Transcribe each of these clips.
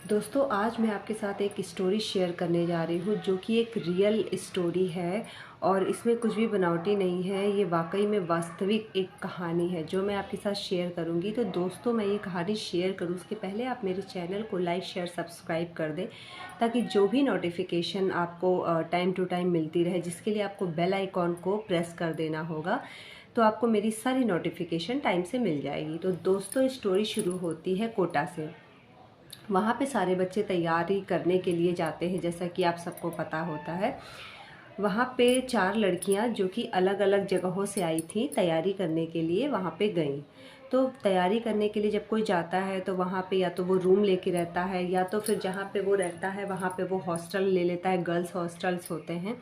दोस्तों, आज मैं आपके साथ एक स्टोरी शेयर करने जा रही हूँ जो कि एक रियल स्टोरी है और इसमें कुछ भी बनावटी नहीं है। ये वाकई में वास्तविक एक कहानी है जो मैं आपके साथ शेयर करूँगी। तो दोस्तों, मैं ये कहानी शेयर करूँ उसके पहले आप मेरे चैनल को लाइक शेयर सब्सक्राइब कर दें, ताकि जो भी नोटिफिकेशन आपको टाइम टू टाइम मिलती रहे, जिसके लिए आपको बेल आइकॉन को प्रेस कर देना होगा, तो आपको मेरी सारी नोटिफिकेशन टाइम से मिल जाएगी। तो दोस्तों, स्टोरी शुरू होती है कोटा से। वहाँ पे सारे बच्चे तैयारी करने के लिए जाते हैं, जैसा कि आप सबको पता होता है। वहाँ पे 4 लड़कियाँ जो कि अलग अलग जगहों से आई थी तैयारी करने के लिए, वहाँ पे गईं। तो तैयारी करने के लिए जब कोई जाता है तो वहाँ पे या तो वो रूम लेके रहता है, या तो फिर जहाँ पे वो रहता है वहाँ पे वो हॉस्टल ले लेता है। गर्ल्स हॉस्टल्स होते हैं।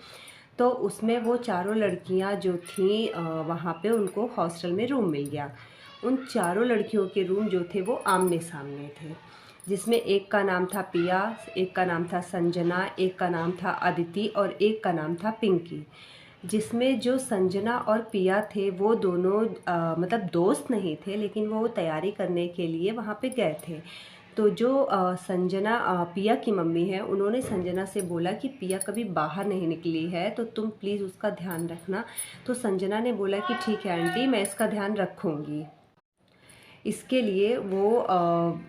तो उसमें वो चारों लड़कियाँ जो थीं, वहाँ पे उनको हॉस्टल में रूम मिल गया। उन चारों लड़कियों के रूम जो थे वो आमने सामने थे, जिसमें एक का नाम था पिया, एक का नाम था संजना, एक का नाम था अदिति और एक का नाम था पिंकी। जिसमें जो संजना और पिया थे वो दोनों मतलब दोस्त नहीं थे, लेकिन वो तैयारी करने के लिए वहाँ पे गए थे। तो जो संजना पिया की मम्मी है, उन्होंने संजना से बोला कि पिया कभी बाहर नहीं निकली है, तो तुम प्लीज़ उसका ध्यान रखना। तो संजना ने बोला कि ठीक है आंटी, मैं इसका ध्यान रखूँगी। इसके लिए वो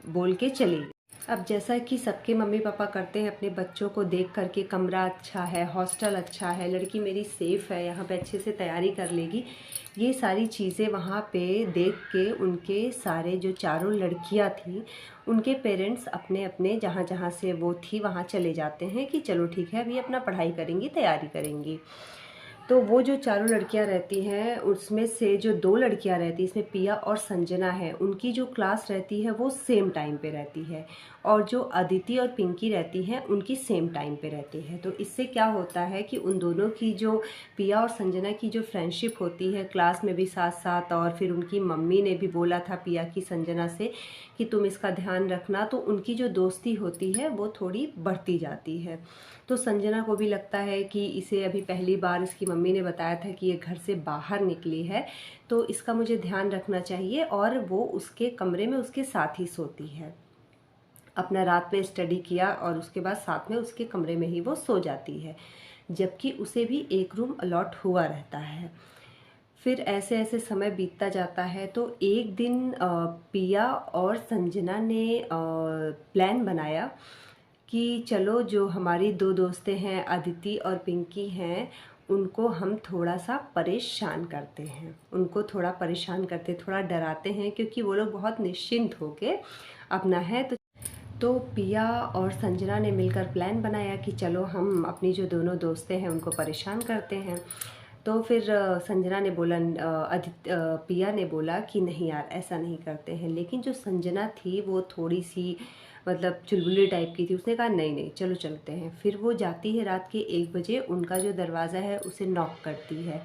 बोल के चली गई। अब जैसा कि सबके मम्मी पापा करते हैं, अपने बच्चों को देख करके, कमरा अच्छा है, हॉस्टल अच्छा है, लड़की मेरी सेफ़ है, यहाँ पे अच्छे से तैयारी कर लेगी, ये सारी चीज़ें वहाँ पे देख के उनके सारे जो चारों लड़कियाँ थी, उनके पेरेंट्स अपने अपने जहाँ जहाँ से वो थी वहाँ चले जाते हैं कि चलो ठीक है, अभी अपना पढ़ाई करेंगी, तैयारी करेंगी। तो वो जो चारों लड़कियां रहती हैं, उसमें से जो 2 लड़कियां रहती हैं, इसमें पिया और संजना है, उनकी जो क्लास रहती है वो सेम टाइम पे रहती है, और जो अदिति और पिंकी रहती हैं उनकी सेम टाइम पे रहती है। तो इससे क्या होता है कि उन दोनों की जो पिया और संजना की जो फ्रेंडशिप होती है, क्लास में भी साथ साथ, और फिर उनकी मम्मी ने भी बोला था पिया की संजना से कि तुम इसका ध्यान रखना, तो उनकी जो दोस्ती होती है वो थोड़ी बढ़ती जाती है। तो संजना को भी लगता है कि इसे अभी पहली बार इसकी मम्मी ने बताया था कि ये घर से बाहर निकली है, तो इसका मुझे ध्यान रखना चाहिए, और वो उसके कमरे में उसके साथ ही सोती है। अपना रात में स्टडी किया और उसके बाद साथ में उसके कमरे में ही वो सो जाती है, जबकि उसे भी एक रूम अलॉट हुआ रहता है। फिर ऐसे ऐसे समय बीतता जाता है। तो एक दिन पिया और संजना ने प्लान बनाया कि चलो, जो हमारी 2 दोस्तें हैं अदिति और पिंकी हैं, उनको हम थोड़ा सा परेशान करते हैं, उनको थोड़ा परेशान करते, थोड़ा डराते हैं, क्योंकि वो लोग बहुत निश्चिंत होके अपना है। तो पिया और संजना ने मिलकर प्लान बनाया कि चलो हम अपनी जो दोनों दोस्तें हैं उनको परेशान करते हैं। तो फिर संजना ने बोला, पिया ने बोला कि नहीं यार, ऐसा नहीं करते हैं। लेकिन जो संजना थी वो थोड़ी सी मतलब चुलबुली टाइप की थी, उसने कहा नहीं नहीं, चलो चलते हैं। फिर वो जाती है रात के 1 बजे, उनका जो दरवाज़ा है उसे नॉक करती है।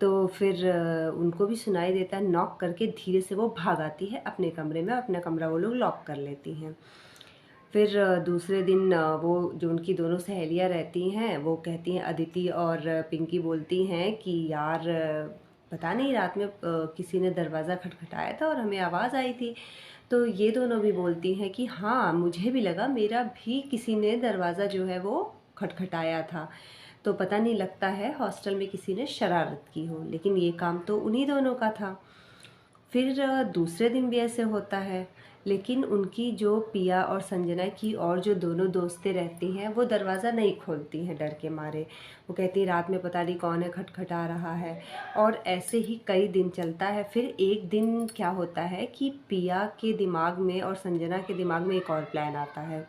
तो फिर उनको भी सुनाई देता है, नॉक करके धीरे से वो भाग आती है अपने कमरे में, और अपना कमरा वो लोग लॉक कर लेती हैं। फिर दूसरे दिन वो जो उनकी दोनों सहेलियां रहती हैं, वो कहती हैं, अदिति और पिंकी बोलती हैं कि यार, पता नहीं रात में किसी ने दरवाज़ा खटखटाया था और हमें आवाज़ आई थी। तो ये दोनों भी बोलती हैं कि हाँ, मुझे भी लगा, मेरा भी किसी ने दरवाज़ा जो है वो खटखटाया था। तो पता नहीं, लगता है हॉस्टल में किसी ने शरारत की हो, लेकिन ये काम तो उन्हीं दोनों का था। फिर दूसरे दिन भी ऐसे होता है, लेकिन उनकी जो पिया और संजना की और जो दोनों दोस्तें रहती हैं, वो दरवाज़ा नहीं खोलती हैं डर के मारे। वो कहती हैं रात में पता नहीं कौन है खटखटा रहा है। और ऐसे ही कई दिन चलता है। फिर एक दिन क्या होता है कि पिया के दिमाग में और संजना के दिमाग में एक और प्लान आता है।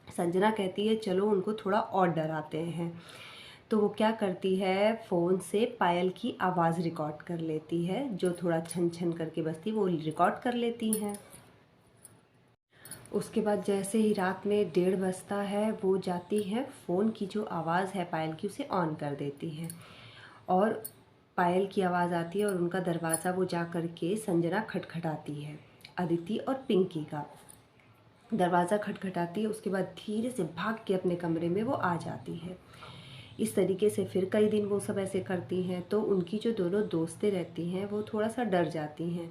संजना कहती है चलो उनको थोड़ा और डराते हैं। तो वो क्या करती है, फ़ोन से पायल की आवाज़ रिकॉर्ड कर लेती है, जो थोड़ा छन छन करके बजती, वो रिकॉर्ड कर लेती हैं। उसके बाद जैसे ही रात में 1:30 बजता है, वो जाती है, फ़ोन की जो आवाज़ है पायल की उसे ऑन कर देती हैं, और पायल की आवाज़ आती है और उनका दरवाज़ा वो जा कर के संजना खटखटाती है, अदिति और पिंकी का दरवाज़ा खटखटाती है। उसके बाद धीरे से भाग के अपने कमरे में वो आ जाती है। इस तरीके से फिर कई दिन वो सब ऐसे करती हैं। तो उनकी जो दोनों दोस्तें रहती हैं वो थोड़ा सा डर जाती हैं,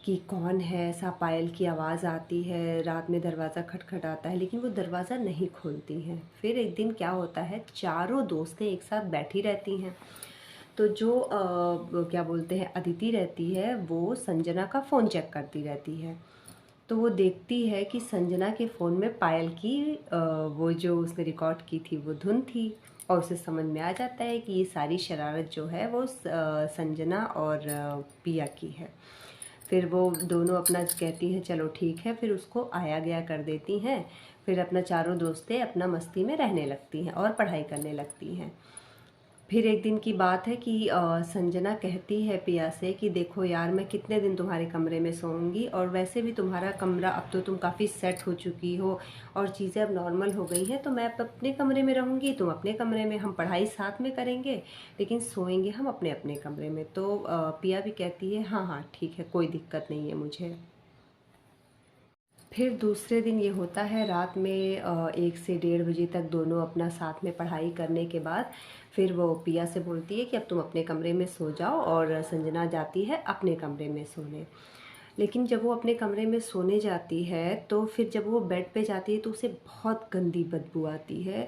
कि कौन है, ऐसा पायल की आवाज़ आती है, रात में दरवाज़ा खटखटाता है, लेकिन वो दरवाज़ा नहीं खोलती हैं। फिर एक दिन क्या होता है, चारों दोस्तें एक साथ बैठी रहती हैं। तो जो क्या बोलते हैं, अदिति रहती है, वो संजना का फ़ोन चेक करती रहती है। तो वो देखती है कि संजना के फ़ोन में पायल की वो जो उसने रिकॉर्ड की थी वो धुन थी, और उसे समझ में आ जाता है कि ये सारी शरारत जो है वो संजना और पिया की है। फिर वो दोनों अपना कहती हैं चलो ठीक है, फिर उसको आया गया कर देती हैं। फिर अपना चारों दोस्तें अपना मस्ती में रहने लगती हैं और पढ़ाई करने लगती हैं। फिर एक दिन की बात है कि संजना कहती है पिया से कि देखो यार, मैं कितने दिन तुम्हारे कमरे में सोऊंगी, और वैसे भी तुम्हारा कमरा अब तो तुम काफ़ी सेट हो चुकी हो और चीज़ें अब नॉर्मल हो गई हैं, तो मैं अब अपने कमरे में रहूँगी, तुम अपने कमरे में, हम पढ़ाई साथ में करेंगे लेकिन सोएंगे हम अपने अपने कमरे में। तो पिया भी कहती है हाँ हाँ ठीक है, कोई दिक्कत नहीं है मुझे। फिर दूसरे दिन ये होता है, रात में 1 से 1:30 बजे तक दोनों अपना साथ में पढ़ाई करने के बाद फिर वो पिया से बोलती है कि अब तुम अपने कमरे में सो जाओ, और संजना जाती है अपने कमरे में सोने। लेकिन जब वो अपने कमरे में सोने जाती है तो फिर जब वो बेड पे जाती है तो उसे बहुत गंदी बदबू आती है।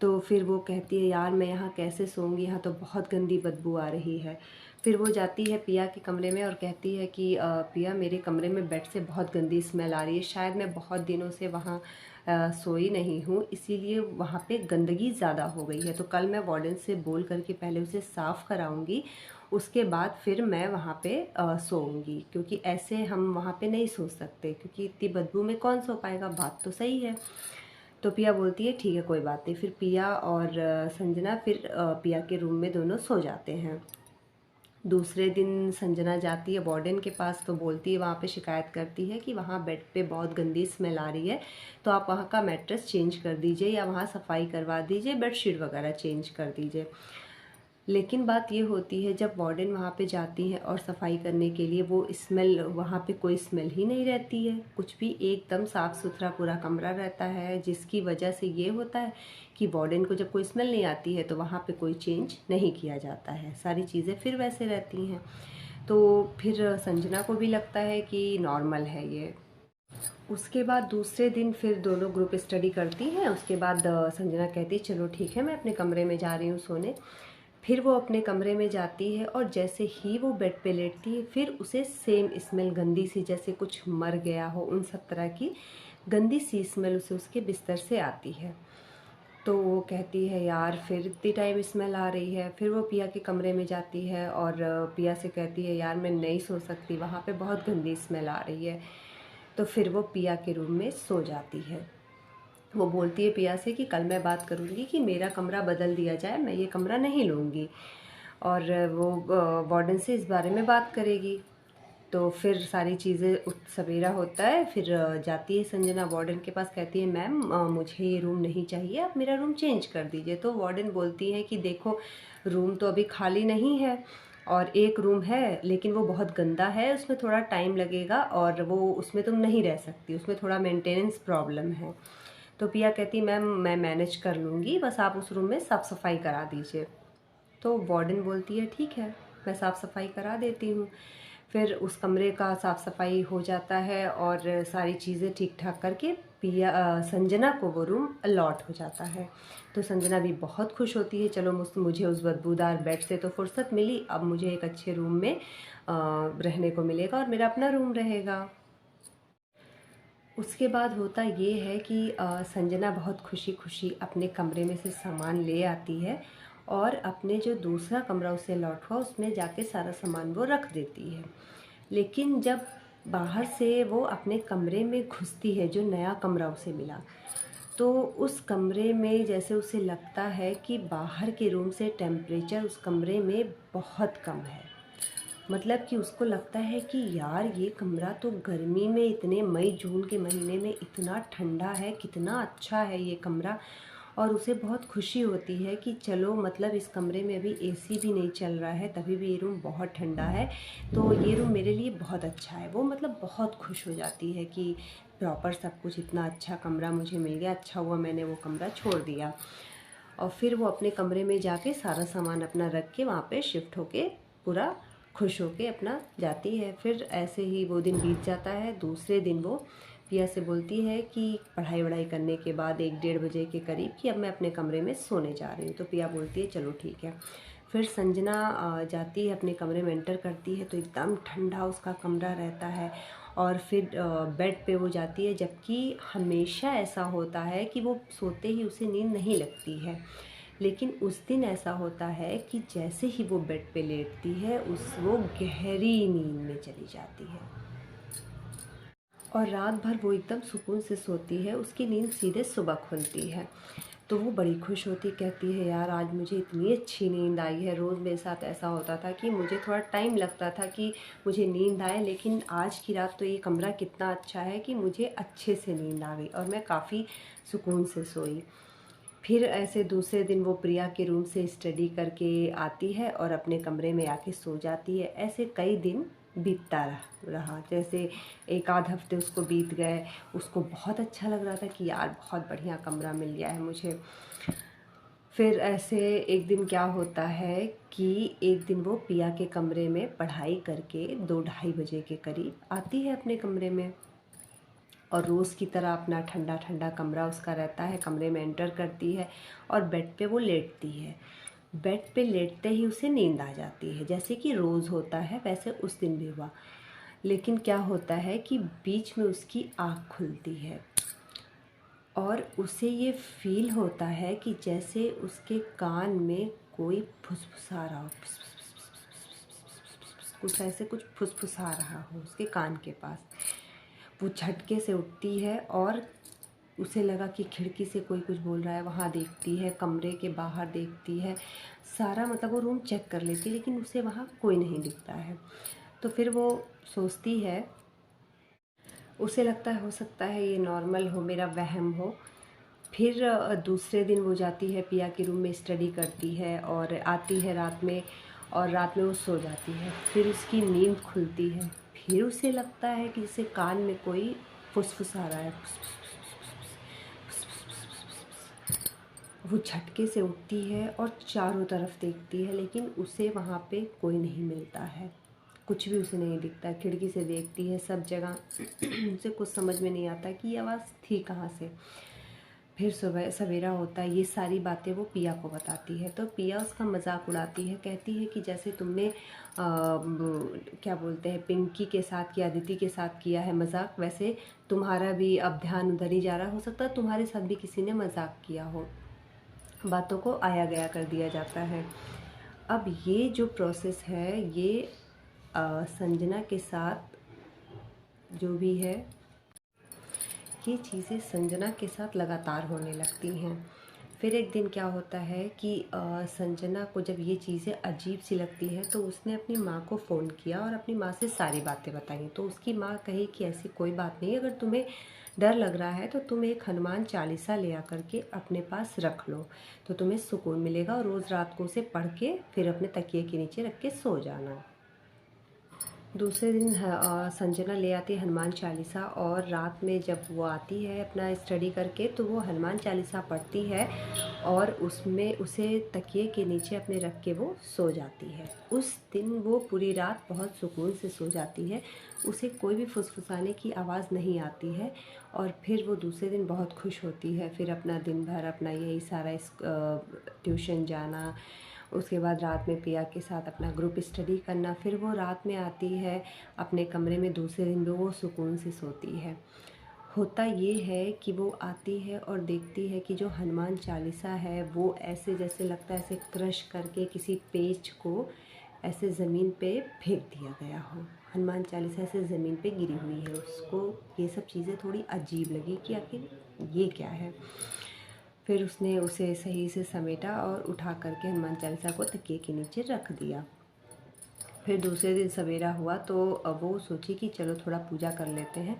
तो फिर वो कहती है यार, मैं यहाँ कैसे सोऊंगी, यहाँ तो बहुत गंदी बदबू आ रही है। फिर वो जाती है पिया के कमरे में और कहती है कि पिया, मेरे कमरे में बेड से बहुत गंदी स्मेल आ रही है, शायद मैं बहुत दिनों से वहाँ सोई नहीं हूँ, इसीलिए वहाँ पे गंदगी ज़्यादा हो गई है। तो कल मैं वार्डन से बोल करके पहले उसे साफ़ कराऊंगी, उसके बाद फिर मैं वहाँ पे सोऊंगी, क्योंकि ऐसे हम वहाँ पे नहीं सो सकते, क्योंकि इतनी बदबू में कौन सो पाएगा। बात तो सही है। तो पिया बोलती है ठीक है कोई बात नहीं। फिर पिया और संजना फिर पिया के रूम में दोनों सो जाते हैं। दूसरे दिन संजना जाती है वार्डन के पास, तो बोलती है, वहाँ पे शिकायत करती है कि वहाँ बेड पे बहुत गंदी स्मेल आ रही है, तो आप वहाँ का मैट्रेस चेंज कर दीजिए या वहाँ सफाई करवा दीजिए, बेडशीट वगैरह चेंज कर दीजिए। लेकिन बात ये होती है, जब वार्डन वहाँ पे जाती है और सफाई करने के लिए, वो स्मेल, वहाँ पे कोई स्मेल ही नहीं रहती है, कुछ भी, एकदम साफ़ सुथरा पूरा कमरा रहता है। जिसकी वजह से ये होता है कि वार्डन को जब कोई स्मेल नहीं आती है तो वहाँ पे कोई चेंज नहीं किया जाता है, सारी चीज़ें फिर वैसे रहती हैं। तो फिर संजना को भी लगता है कि नॉर्मल है ये। उसके बाद दूसरे दिन फिर दोनों ग्रुप स्टडी करती हैं। उसके बाद संजना कहती है चलो ठीक है, मैं अपने कमरे में जा रही हूँ सोने। फिर वो अपने कमरे में जाती है और जैसे ही वो बेड पे लेटती है, फिर उसे सेम स्मेल, गंदी सी, जैसे कुछ मर गया हो, उन सब तरह की गंदी सी स्मेल उसे उसके बिस्तर से आती है। तो वो कहती है यार, फिर इतनी टाइम स्मेल आ रही है। फिर वो पिया के कमरे में जाती है और पिया से कहती है यार, मैं नहीं सो सकती, वहाँ पे बहुत गंदी स्मेल आ रही है। तो फिर वो पिया के रूम में सो जाती है। वो बोलती है पिया से कि कल मैं बात करूँगी कि मेरा कमरा बदल दिया जाए, मैं ये कमरा नहीं लूँगी, और वो वार्डन से इस बारे में बात करेगी। तो फिर सारी चीज़ें, सवेरा होता है, फिर जाती है संजना वार्डन के पास, कहती है मैम, मुझे ये रूम नहीं चाहिए, आप मेरा रूम चेंज कर दीजिए। तो वार्डन बोलती है कि देखो, रूम तो अभी खाली नहीं है, और एक रूम है लेकिन वो बहुत गंदा है, उसमें थोड़ा टाइम लगेगा, और वो उसमें तुम नहीं रह सकती, उसमें थोड़ा मेंटेनेंस प्रॉब्लम है। तो पिया कहती मैम, मैं मैनेज कर लूँगी, बस आप उस रूम में साफ़ सफाई करा दीजिए। तो वार्डन बोलती है ठीक है, मैं साफ़ सफाई करा देती हूँ। फिर उस कमरे का साफ़ सफाई हो जाता है और सारी चीज़ें ठीक ठाक करके पिया संजना को वो रूम अलॉट हो जाता है। तो संजना भी बहुत खुश होती है, चलो मुझे उस बदबूदार बेड से तो फुर्सत मिली, अब मुझे एक अच्छे रूम में रहने को मिलेगा और मेरा अपना रूम रहेगा। उसके बाद होता ये है कि संजना बहुत खुशी खुशी अपने कमरे में से सामान ले आती है, और अपने जो दूसरा कमरा उसे अलॉट हुआ उसमें जाके सारा सामान वो रख देती है। लेकिन जब बाहर से वो अपने कमरे में घुसती है, जो नया कमरा उसे मिला, तो उस कमरे में जैसे उसे लगता है कि बाहर के रूम से टेम्परेचर उस कमरे में बहुत कम है। मतलब कि उसको लगता है कि यार, ये कमरा तो गर्मी में, इतने मई जून के महीने में इतना ठंडा है, कितना अच्छा है ये कमरा। और उसे बहुत खुशी होती है कि चलो, मतलब इस कमरे में अभी एसी भी नहीं चल रहा है, तभी भी ये रूम बहुत ठंडा है, तो ये रूम मेरे लिए बहुत अच्छा है। वो मतलब बहुत खुश हो जाती है कि प्रॉपर सब कुछ, इतना अच्छा कमरा मुझे मिल गया, अच्छा हुआ मैंने वो कमरा छोड़ दिया। और फिर वो अपने कमरे में जाके सारा सामान अपना रख के वहाँ पे शिफ्ट होके पूरा खुश होके अपना जाती है। फिर ऐसे ही वो दिन बीत जाता है। दूसरे दिन वो पिया से बोलती है कि पढ़ाई वढ़ाई करने के बाद 1-1:30 बजे के करीब कि अब मैं अपने कमरे में सोने जा रही हूँ। तो पिया बोलती है चलो ठीक है। फिर संजना जाती है अपने कमरे में, एंटर करती है तो एकदम ठंडा उसका कमरा रहता है। और फिर बेड पे वो जाती है, जबकि हमेशा ऐसा होता है कि वो सोते ही उसे नींद नहीं लगती है। लेकिन उस दिन ऐसा होता है कि जैसे ही वो बेड पे लेटती है वो गहरी नींद में चली जाती है और रात भर वो एकदम सुकून से सोती है। उसकी नींद सीधे सुबह खुलती है। तो वो बड़ी खुश होती, कहती है यार आज मुझे इतनी अच्छी नींद आई है। रोज़ मेरे साथ ऐसा होता था कि मुझे थोड़ा टाइम लगता था कि मुझे नींद आए, लेकिन आज की रात तो ये कमरा कितना अच्छा है कि मुझे अच्छे से नींद आ गई और मैं काफ़ी सुकून से सोई। फिर ऐसे दूसरे दिन वो प्रिया के रूम से स्टडी करके आती है और अपने कमरे में आके सो जाती है। ऐसे कई दिन बीतता रहा, जैसे 1 आध हफ्ते उसको बीत गए। उसको बहुत अच्छा लग रहा था कि यार बहुत बढ़िया कमरा मिल गया है मुझे। फिर ऐसे एक दिन क्या होता है कि एक दिन वो पिया के कमरे में पढ़ाई करके 2-2:30 बजे के करीब आती है अपने कमरे में। और रोज़ की तरह अपना ठंडा ठंडा कमरा उसका रहता है, कमरे में एंटर करती है और बेड पे वो लेटती है। बेड पे लेटते ही उसे नींद आ जाती है, जैसे कि रोज़ होता है वैसे उस दिन भी हुआ। लेकिन क्या होता है कि बीच में उसकी आँख खुलती है और उसे ये फील होता है कि जैसे उसके कान में कोई फुसफुसा रहा हो, कुछ ऐसे कुछ फुसफुसा रहा हो उसके कान के पास। वो झटके से उठती है और उसे लगा कि खिड़की से कोई कुछ बोल रहा है। वहाँ देखती है, कमरे के बाहर देखती है, सारा मतलब वो रूम चेक कर लेती है, लेकिन उसे वहाँ कोई नहीं दिखता है। तो फिर वो सोचती है, उसे लगता है हो सकता है ये नॉर्मल हो, मेरा वहम हो। फिर दूसरे दिन वो जाती है पिया के रूम में, स्टडी करती है और आती है रात में, और रात में वो सो जाती है। फिर उसकी नींद खुलती है। फिर उसे लगता है कि जैसे कान में कोई फुसफुसा रहा है। वो झटके से उठती है और चारों तरफ देखती है, लेकिन उसे वहाँ पे कोई नहीं मिलता है, कुछ भी उसे नहीं दिखता। खिड़की से देखती है सब जगह, उसे कुछ समझ में नहीं आता कि ये आवाज़ थी कहाँ से। फिर सुबह सवेरा होता है, ये सारी बातें वो पिया को बताती है। तो पिया उसका मजाक उड़ाती है, कहती है कि जैसे तुमने क्या बोलते हैं पिंकी के साथ या अदिति के साथ किया है मजाक, वैसे तुम्हारा भी अब ध्यान उधर ही जा रहा। हो सकता है तुम्हारे साथ भी किसी ने मजाक किया हो। बातों को आया गया कर दिया जाता है। अब ये जो प्रोसेस है ये संजना के साथ जो भी है, ये चीज़ें संजना के साथ लगातार होने लगती हैं। फिर एक दिन क्या होता है कि संजना को जब ये चीज़ें अजीब सी लगती हैं तो उसने अपनी माँ को फ़ोन किया और अपनी माँ से सारी बातें बताई। तो उसकी माँ कही कि ऐसी कोई बात नहीं, अगर तुम्हें डर लग रहा है तो तुम एक हनुमान चालीसा ले आकर के अपने पास रख लो, तो तुम्हें सुकून मिलेगा। और रोज़ रात को उसे पढ़ के फिर अपने तकिए के नीचे रख के सो जाना। दूसरे दिन संजना ले आती है हनुमान चालीसा, और रात में जब वो आती है अपना स्टडी करके तो वो हनुमान चालीसा पढ़ती है और उसमें उसे तकिए के नीचे अपने रख के वो सो जाती है। उस दिन वो पूरी रात बहुत सुकून से सो जाती है, उसे कोई भी फुसफुसाने की आवाज़ नहीं आती है। और फिर वो दूसरे दिन बहुत खुश होती है। फिर अपना दिन भर अपना यही सारा ट्यूशन जाना, उसके बाद रात में पिया के साथ अपना ग्रुप स्टडी करना। फिर वो रात में आती है अपने कमरे में, दूसरे दिन भी वो सुकून से सोती है। होता ये है कि वो आती है और देखती है कि जो हनुमान चालीसा है वो ऐसे जैसे लगता है ऐसे क्रश करके किसी पेज को ऐसे ज़मीन पे फेंक दिया गया हो। हनुमान चालीसा ऐसे ज़मीन पे गिरी हुई है। उसको ये सब चीज़ें थोड़ी अजीब लगी कि आखिर ये क्या है। फिर उसने उसे सही से समेटा और उठा करके हनुमान चालीसा को तकिए के नीचे रख दिया। फिर दूसरे दिन सवेरा हुआ तो वो सोची कि चलो थोड़ा पूजा कर लेते हैं।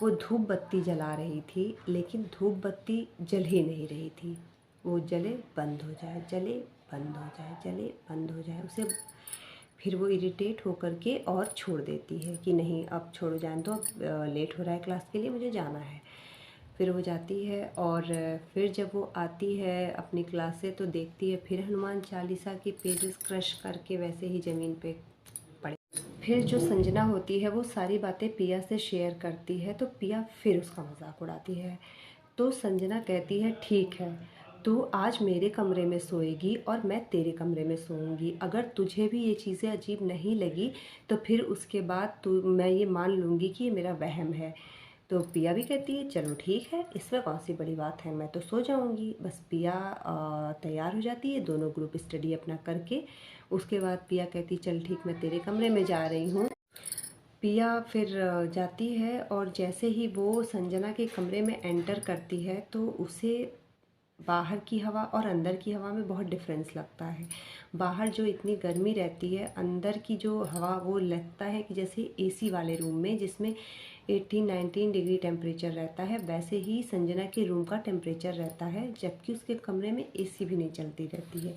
वो धूप बत्ती जला रही थी, लेकिन धूप बत्ती जल ही नहीं रही थी। वो जले बंद हो जाए, जले बंद हो जाए, जले बंद हो जाए। उसे फिर वो इरिटेट होकर के और छोड़ देती है कि नहीं अब छोड़ो, जान दो, अब लेट हो रहा है क्लास के लिए, मुझे जाना है। फिर वो जाती है और फिर जब वो आती है अपनी क्लास से तो देखती है फिर हनुमान चालीसा के पेजेस क्रश करके वैसे ही ज़मीन पे पड़े फिर जो संजना होती है वो सारी बातें पिया से शेयर करती है, तो पिया फिर उसका मजाक उड़ाती है। तो संजना कहती है ठीक है, तू आज मेरे कमरे में सोएगी और मैं तेरे कमरे में सोऊंगी। अगर तुझे भी ये चीज़ें अजीब नहीं लगी तो फिर उसके बाद मैं ये मान लूँगी कि ये मेरा वहम है। तो पिया भी कहती है चलो ठीक है, इसमें कौन सी बड़ी बात है, मैं तो सो जाऊंगी। बस पिया तैयार हो जाती है, दोनों ग्रुप स्टडी अपना करके। उसके बाद पिया कहती चल ठीक, मैं तेरे कमरे में जा रही हूँ। पिया फिर जाती है और जैसे ही वो संजना के कमरे में एंटर करती है तो उसे बाहर की हवा और अंदर की हवा में बहुत डिफरेंस लगता है। बाहर जो इतनी गर्मी रहती है, अंदर की जो हवा वो लगता है कि जैसे एसी वाले रूम में जिसमें 18-19 डिग्री टेम्परेचर रहता है, वैसे ही संजना के रूम का टेम्परेचर रहता है, जबकि उसके कमरे में एसी भी नहीं चलती रहती है।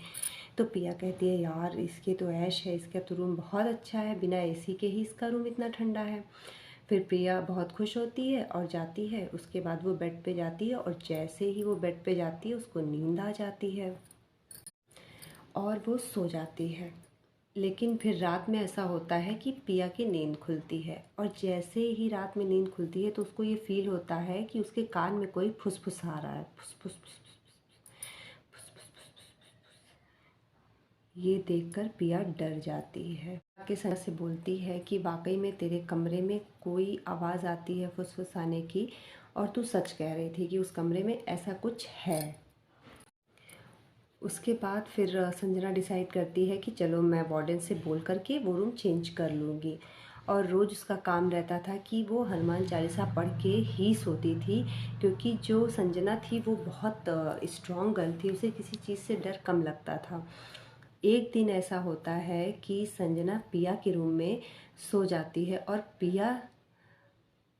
तो पिया कहती है यार इसके तो ऐश है, इसका तो रूम बहुत अच्छा है, बिना एसी के ही इसका रूम इतना ठंडा है। फिर प्रिया बहुत खुश होती है और जाती है। उसके बाद वो बेड पे जाती है और जैसे ही वो बेड पे जाती है उसको नींद आ जाती है और वो सो जाती है। लेकिन फिर रात में ऐसा होता है कि पिया की नींद खुलती है और जैसे ही रात में नींद खुलती है तो उसको ये फील होता है कि उसके कान में कोई फुसफुस आ रहा है, फुसफुस फुस। ये देखकर पिया डर जाती है, के संग से बोलती है कि वाकई में तेरे कमरे में कोई आवाज़ आती है फुसफुसाने की, और तू सच कह रही थी कि उस कमरे में ऐसा कुछ है। उसके बाद फिर संजना डिसाइड करती है कि चलो मैं वार्डन से बोल करके वो रूम चेंज कर लूँगी। और रोज़ उसका काम रहता था कि वो हनुमान चालीसा पढ़ के ही सोती थी, क्योंकि जो संजना थी वो बहुत स्ट्रॉन्ग गर्ल थी, उसे किसी चीज़ से डर कम लगता था। एक दिन ऐसा होता है कि संजना पिया के रूम में सो जाती है और पिया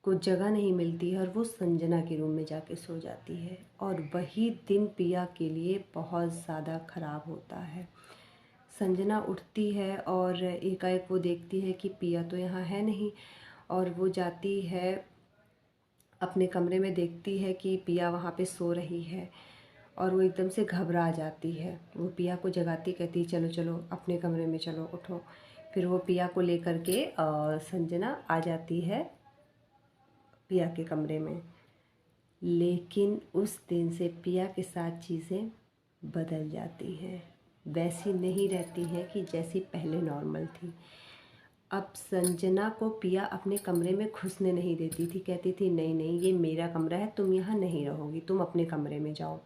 को जगह नहीं मिलती है और वो संजना के रूम में जाके सो जाती है। और वही दिन पिया के लिए बहुत ज़्यादा ख़राब होता है। संजना उठती है और एकाएक वो देखती है कि पिया तो यहाँ है नहीं, और वो जाती है अपने कमरे में, देखती है कि पिया वहाँ पे सो रही है और वो एकदम से घबरा जाती है। वो पिया को जगाती, कहती चलो चलो अपने कमरे में चलो, उठो। फिर वो पिया को लेकर के संजना आ जाती है पिया के कमरे में। लेकिन उस दिन से पिया के साथ चीज़ें बदल जाती हैं, वैसी नहीं रहती हैं कि जैसी पहले नॉर्मल थी। अब संजना को पिया अपने कमरे में घुसने नहीं देती थी, कहती थी नहीं नहीं ये मेरा कमरा है, तुम यहाँ नहीं रहोगी, तुम अपने कमरे में जाओ।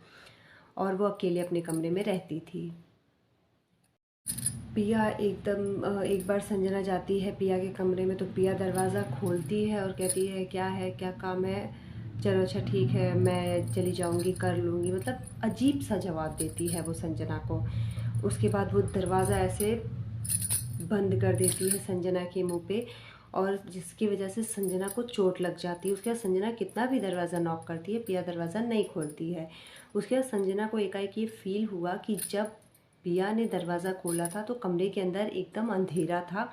और वो अकेले अपने कमरे में रहती थी। पिया एकदम एक बार संजना जाती है पिया के कमरे में, तो पिया दरवाज़ा खोलती है और कहती है क्या काम है, चलो अच्छा ठीक है मैं चली जाऊंगी, कर लूँगी। मतलब अजीब सा जवाब देती है वो संजना को। उसके बाद वो दरवाज़ा ऐसे बंद कर देती है संजना के मुंह पे, और जिसकी वजह से संजना को चोट लग जाती है। उसके बाद संजना कितना भी दरवाज़ा नॉक करती है, पिया दरवाज़ा नहीं खोलती है। उसके बाद संजना को एकाएक ये फील हुआ कि जब पिया ने दरवाज़ा खोला था तो कमरे के अंदर एकदम अंधेरा था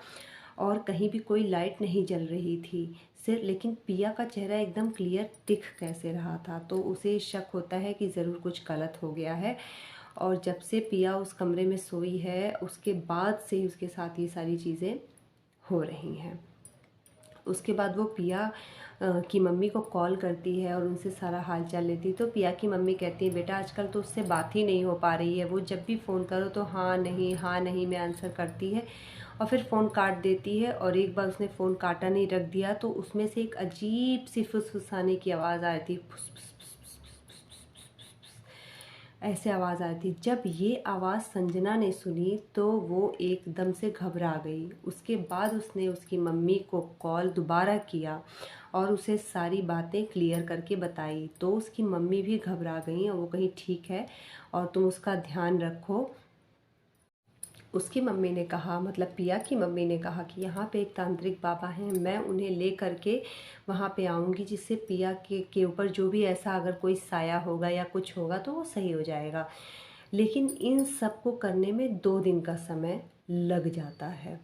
और कहीं भी कोई लाइट नहीं जल रही थी सिर्फ, लेकिन पिया का चेहरा एकदम क्लियर दिख कैसे रहा था। तो उसे शक होता है कि ज़रूर कुछ गलत हो गया है। और जब से पिया उस कमरे में सोई है उसके बाद से ही उसके साथ ये सारी चीज़ें हो रही हैं। उसके बाद वो पिया की मम्मी को कॉल करती है और उनसे सारा हाल चाल लेती है। तो पिया की मम्मी कहती है बेटा आजकल तो उससे बात ही नहीं हो पा रही है, वो जब भी फ़ोन करो तो हाँ नहीं में आंसर करती है और फिर फ़ोन काट देती है। और एक बार उसने फ़ोन काटा नहीं, रख दिया, तो उसमें से एक अजीब सी फुसफुसाने की आवाज़ आ रही थी, फुस फुस ऐसे आवाज़ आ रही थी। जब ये आवाज़ संजना ने सुनी तो वो एकदम से घबरा गई। उसके बाद उसने उसकी मम्मी को कॉल दोबारा किया और उसे सारी बातें क्लियर करके बताई। तो उसकी मम्मी भी घबरा गई और वो कहीं ठीक है और तुम उसका ध्यान रखो। उसकी मम्मी ने कहा, मतलब पिया की मम्मी ने कहा कि यहाँ पे एक तांत्रिक बाबा हैं, मैं उन्हें ले करके वहाँ पे आऊँगी, जिससे पिया के ऊपर जो भी ऐसा अगर कोई साया होगा या कुछ होगा तो वो सही हो जाएगा। लेकिन इन सब को करने में 2 दिन का समय लग जाता है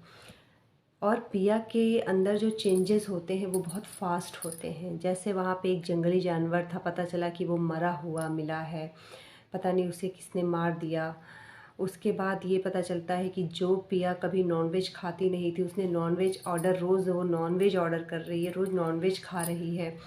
और पिया के अंदर जो चेंजेस होते हैं वो बहुत फास्ट होते हैं। जैसे वहाँ पे एक जंगली जानवर था, पता चला कि वो मरा हुआ मिला है, पता नहीं उसे किसने मार दिया। उसके बाद ये पता चलता है कि जो पिया कभी नॉनवेज खाती नहीं थी, उसने नॉनवेज ऑर्डर, रोज़ वो नॉनवेज ऑर्डर कर रही है, रोज़ नॉनवेज खा रही है।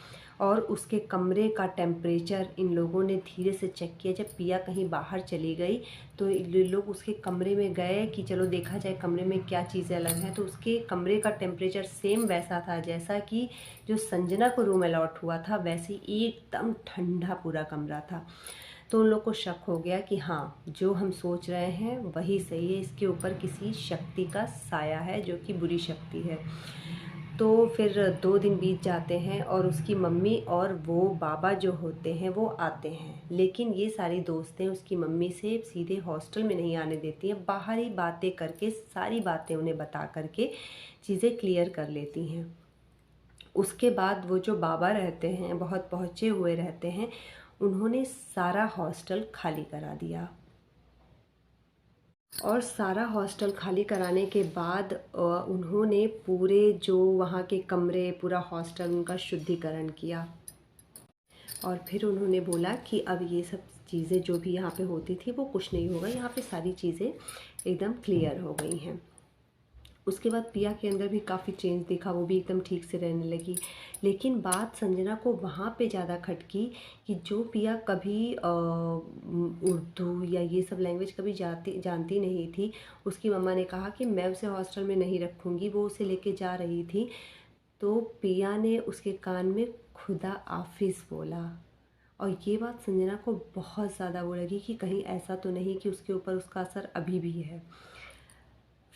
और उसके कमरे का टेम्परेचर इन लोगों ने धीरे से चेक किया। जब पिया कहीं बाहर चली गई तो ये लोग उसके कमरे में गए कि चलो देखा जाए कमरे में क्या चीज़ें अलग हैं। तो उसके कमरे का टेम्परेचर सेम वैसा था जैसा कि जो संजना को रूम अलॉट हुआ था, वैसे एकदम ठंडा पूरा कमरा था। तो उन लोग को शक हो गया कि हाँ, जो हम सोच रहे हैं वही सही है, इसके ऊपर किसी शक्ति का साया है जो कि बुरी शक्ति है। तो फिर 2 दिन बीत जाते हैं और उसकी मम्मी और वो बाबा जो होते हैं वो आते हैं, लेकिन ये सारी दोस्तें उसकी मम्मी से सीधे हॉस्टल में नहीं आने देती हैं, बाहर ही बातें करके सारी बातें उन्हें बता करके चीज़ें क्लियर कर लेती हैं। उसके बाद वो जो बाबा रहते हैं, बहुत पहुँचे हुए रहते हैं, उन्होंने सारा हॉस्टल खाली करा दिया। और सारा हॉस्टल खाली कराने के बाद उन्होंने पूरे जो वहाँ के कमरे, पूरा हॉस्टल उनका शुद्धिकरण किया। और फिर उन्होंने बोला कि अब ये सब चीज़ें जो भी यहाँ पे होती थी वो कुछ नहीं होगा, यहाँ पे सारी चीज़ें एकदम क्लियर हो गई हैं। उसके बाद पिया के अंदर भी काफ़ी चेंज दिखा, वो भी एकदम ठीक से रहने लगी। लेकिन बात संजना को वहाँ पे ज़्यादा खटकी कि जो पिया कभी उर्दू या ये सब लैंग्वेज कभी जानती नहीं थी, उसकी मम्मा ने कहा कि मैं उसे हॉस्टल में नहीं रखूँगी, वो उसे लेके जा रही थी। तो पिया ने उसके कान में खुदा हाफिज़ बोला। और ये बात संजना को बहुत ज़्यादा वो लगी कि कहीं ऐसा तो नहीं कि उसके ऊपर उसका असर अभी भी है।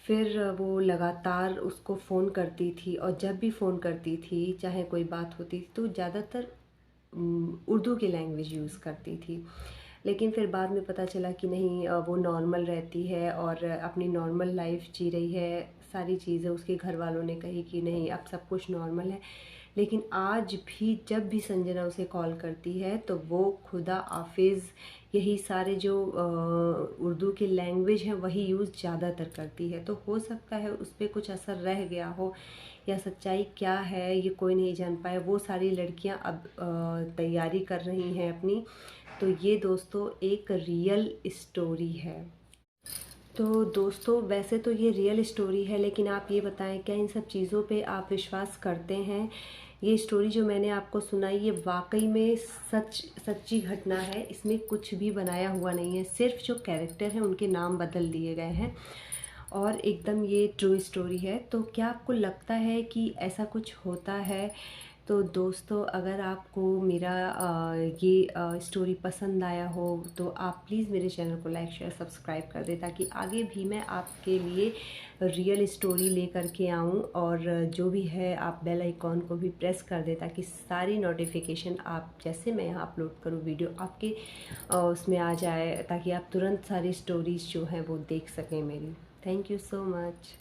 फिर वो लगातार उसको फ़ोन करती थी और जब भी फ़ोन करती थी, चाहे कोई बात होती थी, तो ज़्यादातर उर्दू की लैंग्वेज यूज़ करती थी। लेकिन फिर बाद में पता चला कि नहीं, वो नॉर्मल रहती है और अपनी नॉर्मल लाइफ जी रही है। सारी चीज़ें उसके घर वालों ने कही कि नहीं, अब सब कुछ नॉर्मल है। लेकिन आज भी जब भी संजना उसे कॉल करती है तो वो खुदा हाफिज़, यही सारे जो उर्दू की लैंग्वेज हैं वही यूज़ ज़्यादातर करती है। तो हो सकता है उस पर कुछ असर रह गया हो, या सच्चाई क्या है ये कोई नहीं जान पाया। वो सारी लड़कियां अब तैयारी कर रही हैं अपनी। तो ये दोस्तों एक रियल स्टोरी है। तो दोस्तों वैसे तो ये रियल स्टोरी है, लेकिन आप ये बताएं क्या इन सब चीज़ों पे आप विश्वास करते हैं? ये स्टोरी जो मैंने आपको सुनाई ये वाकई में सच्ची घटना है, इसमें कुछ भी बनाया हुआ नहीं है, सिर्फ जो कैरेक्टर हैं उनके नाम बदल दिए गए हैं और एकदम ये ट्रू स्टोरी है। तो क्या आपको लगता है कि ऐसा कुछ होता है? तो दोस्तों अगर आपको मेरा ये स्टोरी पसंद आया हो तो आप प्लीज़ मेरे चैनल को लाइक शेयर सब्सक्राइब कर दें, ताकि आगे भी मैं आपके लिए रियल स्टोरी लेकर के आऊँ। और जो भी है आप बेल आइकॉन को भी प्रेस कर दें, ताकि सारी नोटिफिकेशन आप जैसे मैं यहाँ अपलोड करूँ वीडियो आपके उसमें आ जाए, ताकि आप तुरंत सारी स्टोरीज़ जो हैं वो देख सकें मेरी। Thank you so much.